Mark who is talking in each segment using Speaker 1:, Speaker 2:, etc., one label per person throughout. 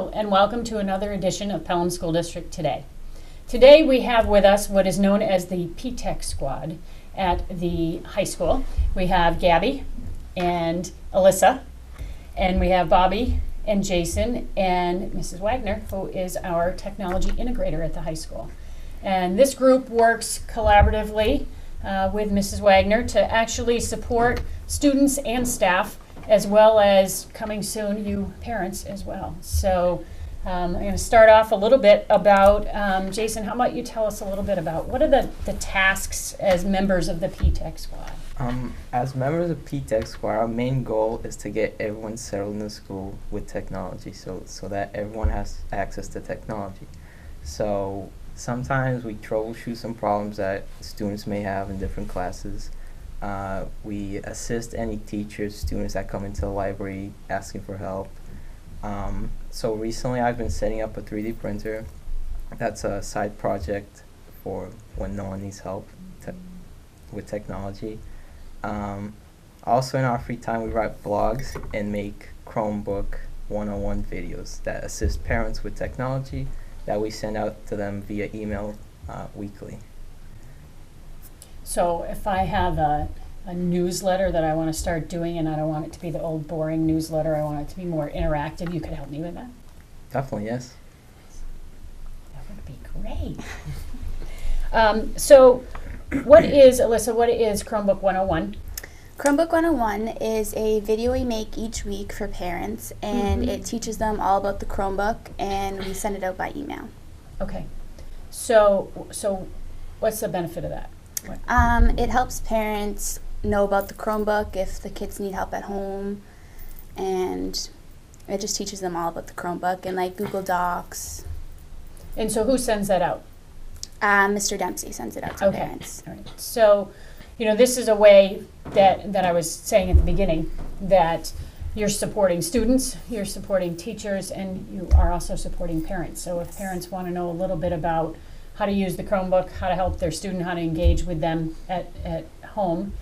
Speaker 1: Hello, and welcome to another edition of Pelham School District Today. Today we have with us what is known as the PTech squad at the high school. We have Gabby and Alyssa, and we have Bobby and Jason and Mrs. Wagner, who is our technology integrator at the high school. And this group works collaboratively with Mrs. Wagner to actually support students and staff, as well as coming soon, you parents as well. So I'm going to start off a little bit about, Jason, how about you tell us a little bit about what are the tasks as members of the PTech squad?
Speaker 2: As members of PTech squad, our main goal is to get everyone settled in the school with technology so that everyone has access to technology. So sometimes we troubleshoot some problems that students may have in different classes. We assist any teachers, students that come into the library asking for help. So recently I've been setting up a 3D printer. That's a side project for when no one needs help with technology. Also in our free time we write blogs and make Chromebook 101 videos that assist parents with technology that we send out to them via email weekly.
Speaker 1: So if I have a newsletter that I want to start doing and I don't want it to be the old boring newsletter, I want it to be more interactive, you could help me with that?
Speaker 2: Definitely, yes.
Speaker 1: That would be great. So what is, Alyssa, what is Chromebook 101?
Speaker 3: Chromebook 101 is a video we make each week for parents, and it teaches them all about the Chromebook, and we send it out by email.
Speaker 1: Okay. So what's the benefit of that?
Speaker 3: It helps parents know about the Chromebook if the kids need help at home, and it just teaches them all about the Chromebook and like Google Docs.
Speaker 1: And so who sends that out?
Speaker 3: Mr. Dempsey sends it out to parents.
Speaker 1: All right. So, this is a way that I was saying at the beginning that you're supporting students, you're supporting teachers, and you are also supporting parents. So if parents want to know a little bit about how to use the Chromebook, how to help their student, how to engage with them at home,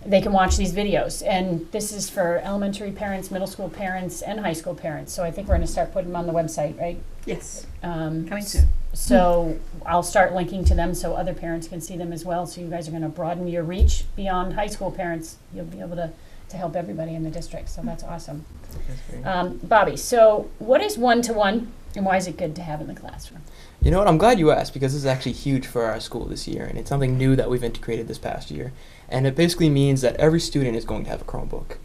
Speaker 1: they can watch these videos. And this is for elementary parents, middle school parents, and high school parents. So I think we're going to start putting them on the website, right?
Speaker 4: Yes. Coming soon.
Speaker 1: So I'll start linking to them so other parents can see them as well. So you guys are going to broaden your reach beyond high school parents. You'll be able to help everybody in the district. So that's awesome.
Speaker 2: That's great.
Speaker 1: Bobby, so what is one-to-one and why is it good to have in the classroom?
Speaker 5: You know what, I'm glad you asked because this is actually huge for our school this year, and it's something new that we've integrated this past year. And it basically means that every student is going to have a Chromebook.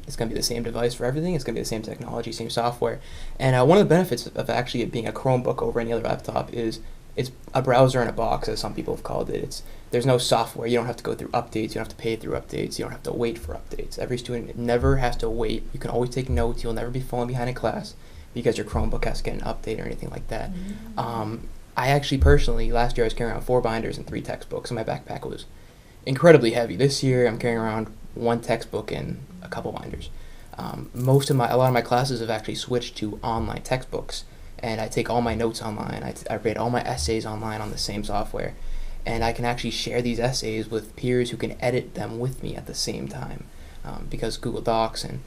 Speaker 5: It's going to be the same device for everything. It's going to be the same technology, same software. And one of the benefits of actually it being a Chromebook over any other laptop is it's a browser in a box, as some people have called it. There's no software. You don't have to go through updates. You don't have to pay through updates. You don't have to wait for updates. Every student never has to wait. You can always take notes. You'll never be falling behind in class because your Chromebook has to get an update or anything like that. I actually personally, last year I was carrying around 4 binders and 3 textbooks, and my backpack was incredibly heavy. This year I'm carrying around 1 textbook and a couple binders. A lot of my classes have actually switched to online textbooks, and I take all my notes online. I read all my essays online on the same software, and I can actually share these essays with peers who can edit them with me at the same time, because Google Docs and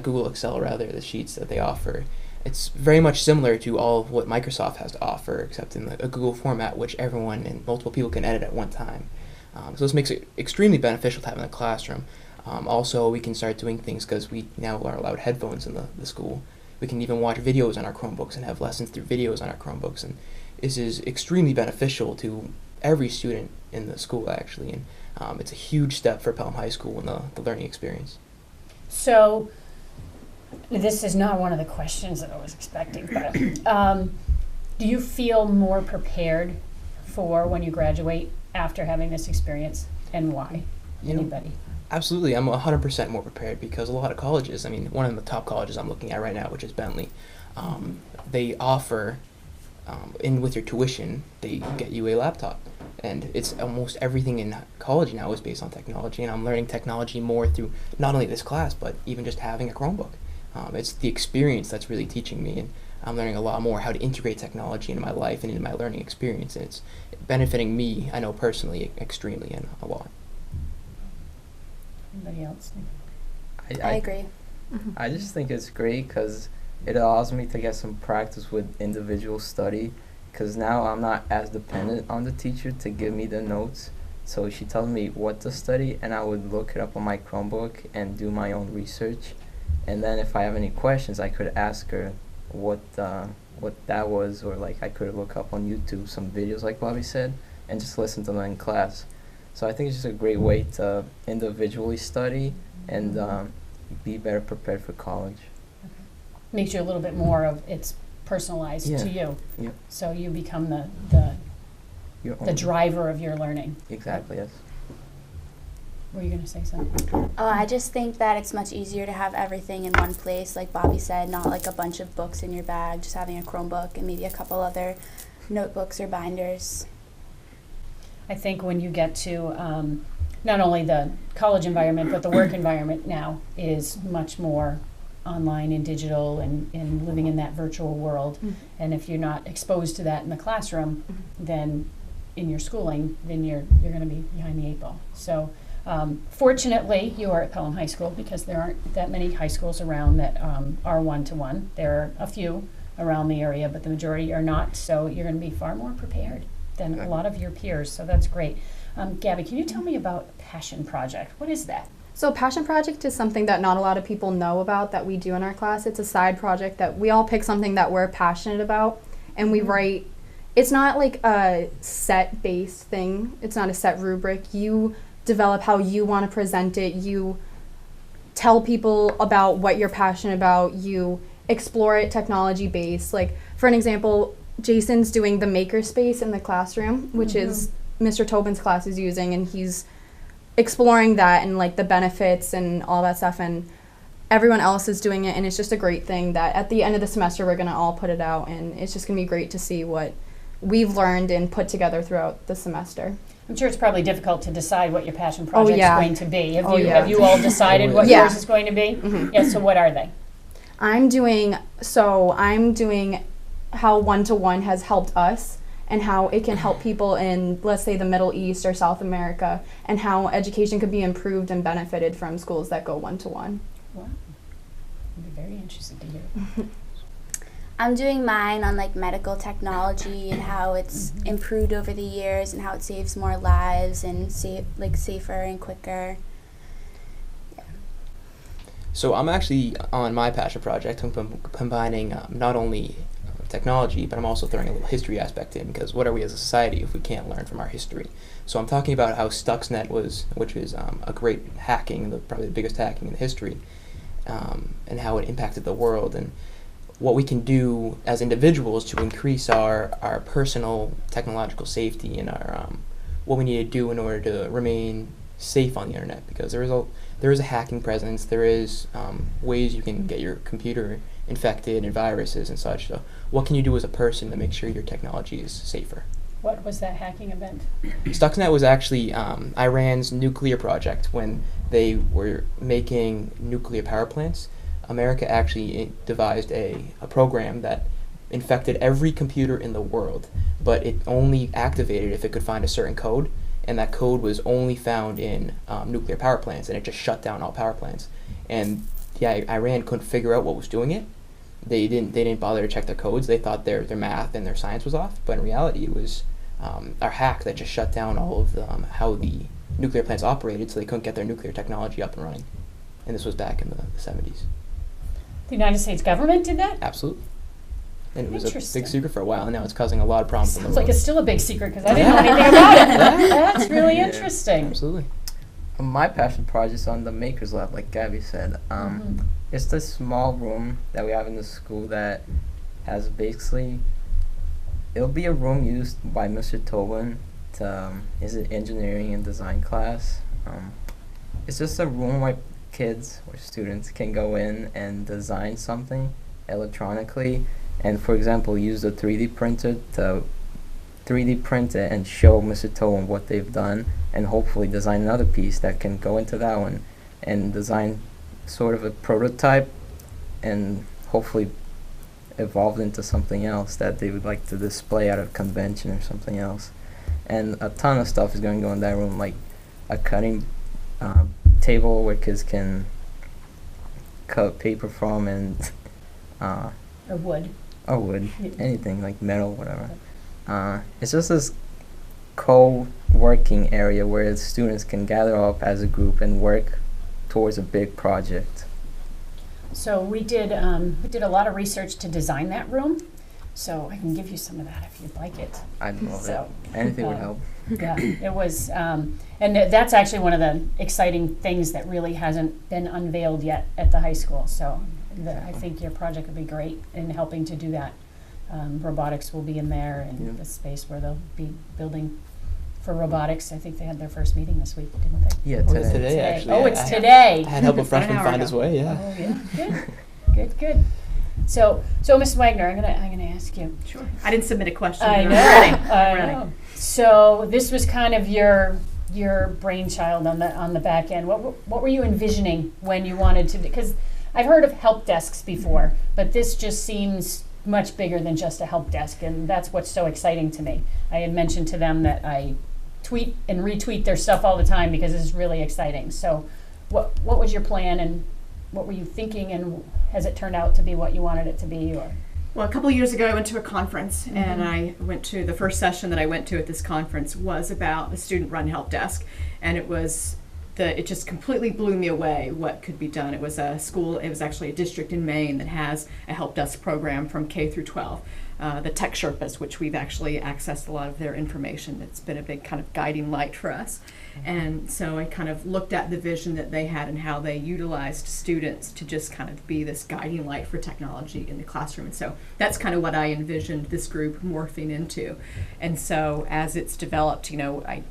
Speaker 5: Google Excel rather, the sheets that they offer, it's very much similar to all of what Microsoft has to offer, except in a Google format, which everyone and multiple people can edit at one time. So this makes it extremely beneficial to have in the classroom. Also, we can start doing things because we now are allowed headphones in the school. We can even watch videos on our Chromebooks and have lessons through videos on our Chromebooks. And this is extremely beneficial to every student in the school, actually. And it's a huge step for Pelham High School in the learning experience.
Speaker 1: So this is not one of the questions that I was expecting, but do you feel more prepared for when you graduate after having this experience, and why? Anybody?
Speaker 5: Absolutely. I'm 100% more prepared because a lot of colleges, one of the top colleges I'm looking at right now, which is Bentley, they offer, with your tuition, they get you a laptop. And it's almost everything in college now is based on technology, and I'm learning technology more through not only this class, but even just having a Chromebook. It's the experience that's really teaching me, and I'm learning a lot more how to integrate technology into my life and into my learning experience, and it's benefiting me, I know personally, extremely and a lot.
Speaker 1: Anybody else?
Speaker 3: I agree.
Speaker 2: I just think it's great because it allows me to get some practice with individual study, because now I'm not as dependent on the teacher to give me the notes. So she tells me what to study, and I would look it up on my Chromebook and do my own research. And then if I have any questions, I could ask her what that was, or like I could look up on YouTube some videos like Bobby said and just listen to them in class. So I think it's just a great way to individually study and be better prepared for college.
Speaker 1: Makes you a little bit more of it's personalized to you.
Speaker 2: Yeah.
Speaker 1: So you become the
Speaker 2: Your
Speaker 1: the
Speaker 2: own.
Speaker 1: driver of your learning.
Speaker 2: Exactly, yes.
Speaker 1: Were you going to say something?
Speaker 3: Oh, I just think that it's much easier to have everything in one place, like Bobby said, not like a bunch of books in your bag, just having a Chromebook and maybe a couple other notebooks or binders.
Speaker 1: I think when you get to not only the college environment, but the work environment now is much more online and digital and living in that virtual world. And if you're not exposed to that in the classroom, then in your schooling, then you're going to be behind the eight ball. So fortunately, you are at Pelham High School, because there aren't that many high schools around that are one-to-one. There are a few around the area, but the majority are not. So you're going to be far more prepared than a lot of your peers. So that's great. Gabby, can you tell me about Passion Project? What is that?
Speaker 6: So Passion Project is something that not a lot of people know about that we do in our class. It's a side project that we all pick something that we're passionate about, and we write. It's not like a set-based thing. It's not a set rubric. You develop how you want to present it. You tell people about what you're passionate about. You explore it technology-based. Like, for an example, Jason's doing the makerspace in the classroom, which is Mr. Tobin's class is using, and he's exploring that and like the benefits and all that stuff, and everyone else is doing it, and it's just a great thing that at the end of the semester we're going to all put it out, and it's just going to be great to see what we've learned and put together throughout the semester.
Speaker 1: I'm sure it's probably difficult to decide what your passion project
Speaker 6: yeah.
Speaker 1: is going to be.
Speaker 6: Oh, yeah.
Speaker 1: Have you all decided what
Speaker 6: Yeah.
Speaker 1: yours is going to be? Yeah, so what are they?
Speaker 6: I'm doing how one-to-one has helped us and how it can help people in, let's say, the Middle East or South America, and how education could be improved and benefited from schools that go one-to-one.
Speaker 1: Wow. I'd be very interested to hear.
Speaker 3: I'm doing mine on like medical technology and how it's improved over the years and how it saves more lives and safer and quicker.
Speaker 5: So I'm actually on my passion project. I'm combining not only technology, but I'm also throwing a little history aspect in, because what are we as a society if we can't learn from our history? So I'm talking about how Stuxnet which is a great hacking, probably the biggest hacking in history, and how it impacted the world, and what we can do as individuals to increase our personal technological safety and our what we need to do in order to remain safe on the internet, because there is a hacking presence. There is ways you can get your computer infected and viruses and such. So what can you do as a person to make sure your technology is safer?
Speaker 1: What was that hacking event?
Speaker 5: Stuxnet was actually Iran's nuclear project. When they were making nuclear power plants, America actually devised a program that infected every computer in the world, but it only activated if it could find a certain code, and that code was only found in nuclear power plants, and it just shut down all power plants. And Iran couldn't figure out what was doing it. They didn't bother to check their codes. They thought their math and their science was off, but in reality it was our hack that just shut down all of how the nuclear plants operated, so they couldn't get their nuclear technology up and running. And this was back in the 70s.
Speaker 1: The United States government did that?
Speaker 5: Absolutely. And it was a
Speaker 1: Interesting.
Speaker 5: big secret for a while, and now it's causing a lot of problems in the
Speaker 1: Sounds like
Speaker 5: world.
Speaker 1: it's still a big secret, because I didn't know anything about it. That's really
Speaker 2: Yeah.
Speaker 1: interesting.
Speaker 5: Absolutely.
Speaker 2: My passion project is on the Makers Lab, like Gabby said. It's this small room that we have in the school that has basically, it'll be a room used by Mr. Tobin to, is it engineering and design class? It's just a room where kids or students can go in and design something electronically, and for example use the 3D printer to 3D print it and show Mr. Tobin what they've done, and hopefully design another piece that can go into that one and design sort of a prototype and hopefully evolve into something else that they would like to display at a convention or something else. And a ton of stuff is going to go in that room, like a cutting table where kids can cut paper from and
Speaker 1: Or wood.
Speaker 2: or wood,
Speaker 1: Yeah.
Speaker 2: anything like metal, whatever. It's just this co-working area where the students can gather up as a group and work towards a big project.
Speaker 1: So we did a lot of research to design that room. So I can give you some of that if you'd like it.
Speaker 2: I'd love
Speaker 1: So,
Speaker 2: it. Anything would
Speaker 1: um,
Speaker 2: help.
Speaker 1: Yeah, it was, and that's actually one of the exciting things that really hasn't been unveiled yet at the high school. So I think your project would be great in helping to do that. Robotics will be in there, and
Speaker 2: Yeah.
Speaker 1: the space where they'll be building for robotics. I think they had their first meeting this week, didn't they?
Speaker 2: Yeah,
Speaker 5: Oh,
Speaker 2: today.
Speaker 5: today, actually.
Speaker 1: Oh,
Speaker 5: yeah.
Speaker 1: it's today.
Speaker 5: I had help a freshman
Speaker 4: hour
Speaker 5: find
Speaker 4: ago.
Speaker 5: his way, yeah.
Speaker 1: Oh, yeah, good. So Ms. Wagner, I'm gonna ask you.
Speaker 4: Sure. I didn't submit a question.
Speaker 1: I
Speaker 4: but
Speaker 1: know.
Speaker 4: I'm ready.
Speaker 1: I
Speaker 4: I'm ready.
Speaker 1: know. So this was kind of your brainchild on the back end. What were you envisioning when you wanted to? Because I've heard of help desks before, but this just seems much bigger than just a help desk, and that's what's so exciting to me. I had mentioned to them that I tweet and retweet their stuff all the time because this is really exciting. So what was your plan, and what were you thinking, and has it turned out to be what you wanted it to be? Or
Speaker 4: Well, a couple of years ago, I went to a conference,
Speaker 1: Mhm.
Speaker 4: and I went to the first session that I went to at this conference was about the student-run help desk, and it just completely blew me away what could be done. It was a school, it was actually a district in Maine that has a help desk program from K through 12. The Tech Sherpas, which we've actually accessed a lot of their information. It's been a big kind of guiding light for us. And so I kind of looked at the vision that they had and how they utilized students to just kind of be this guiding light for technology in the classroom. And so that's kind of what I envisioned this group morphing into. And so as it's developed, you know, I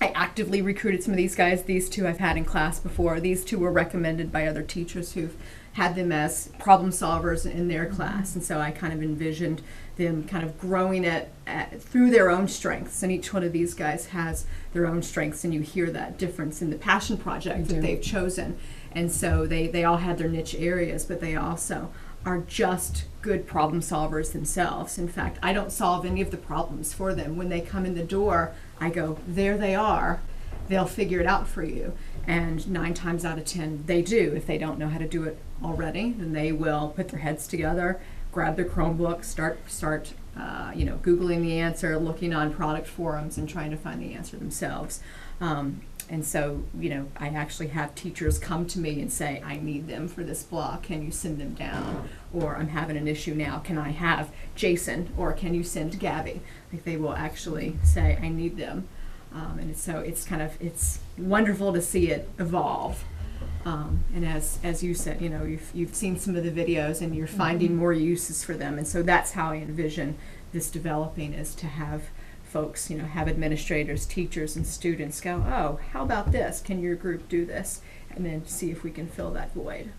Speaker 4: actively recruited some of these guys. These two I've had in class before. These two were recommended by other teachers who've had them as problem solvers in their class. And so I kind of envisioned them kind of growing it through their own strengths. And each one of these guys has their own strengths, and you hear that difference in the passion project that they've chosen. And so they all had their niche areas, but they also are just good problem solvers themselves. In fact, I don't solve any of the problems for them. When they come in the door, I go, there they are. They'll figure it out for you. And 9 times out of 10, they do. If they don't know how to do it already, then they will put their heads together, grab their Chromebook, start Googling the answer, looking on product forums, and trying to find the answer themselves. And so, you know, I actually have teachers come to me and say, I need them for this block. Can you send them down? Or I'm having an issue now. Can I have Jason? Or can you send Gabby? Like, they will actually say, I need them. And so it's wonderful to see it evolve. And as you said, you know, you've seen some of the videos, and you're finding more uses for them. And so that's how I envision this developing, is to have folks, you know, have administrators, teachers, and students go, oh, how about this? Can your group do this? And then see if we can fill that void.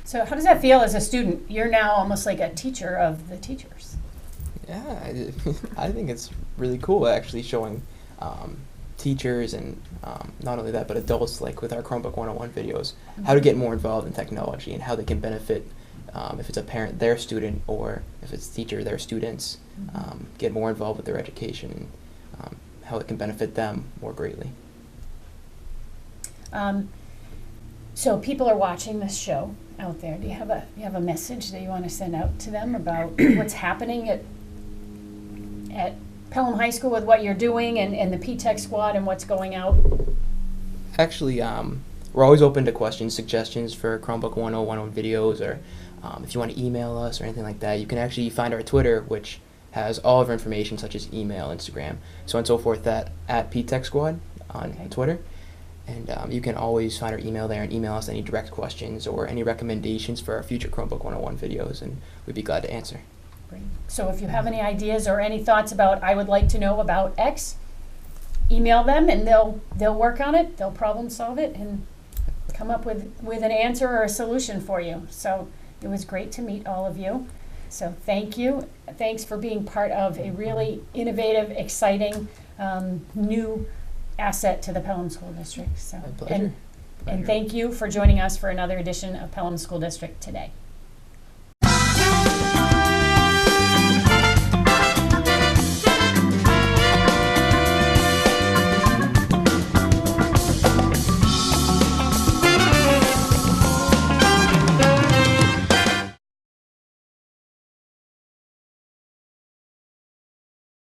Speaker 1: so how does that feel as a student? You're now almost like a teacher of the teachers.
Speaker 5: Yeah, I think it's really cool actually showing teachers and not only that, but adults, like with our Chromebook 101 videos, how to get more involved in technology and how they can benefit, if it's a parent, their student, or if it's a teacher, their students, get more involved with their education, and how it can benefit them more greatly.
Speaker 1: So people are watching this show out there. Do you have a message that you want to send out to them about what's happening at Pelham High School with what you're doing, and the PTech squad, and what's going out?
Speaker 5: Actually, we're always open to questions, suggestions for Chromebook 101 videos, or if you want to email us or anything like that, you can actually find our Twitter, which has all of our information, such as email, Instagram, so on and so forth, at PTech Squad on Twitter. And you can always find our email there and email us any direct questions or any recommendations for our future Chromebook 101 videos, and we'd be glad to answer.
Speaker 1: Great. So if you have any ideas or any thoughts about, I would like to know about X, email them, and they'll work on it, they'll problem solve it, and come up with an answer or a solution for you. So it was great to meet all of you. So thank you. Thanks for being part of a really innovative, exciting, new asset to the Pelham School District. So,
Speaker 5: My pleasure.
Speaker 1: and thank you for joining us for another edition of Pelham School District Today.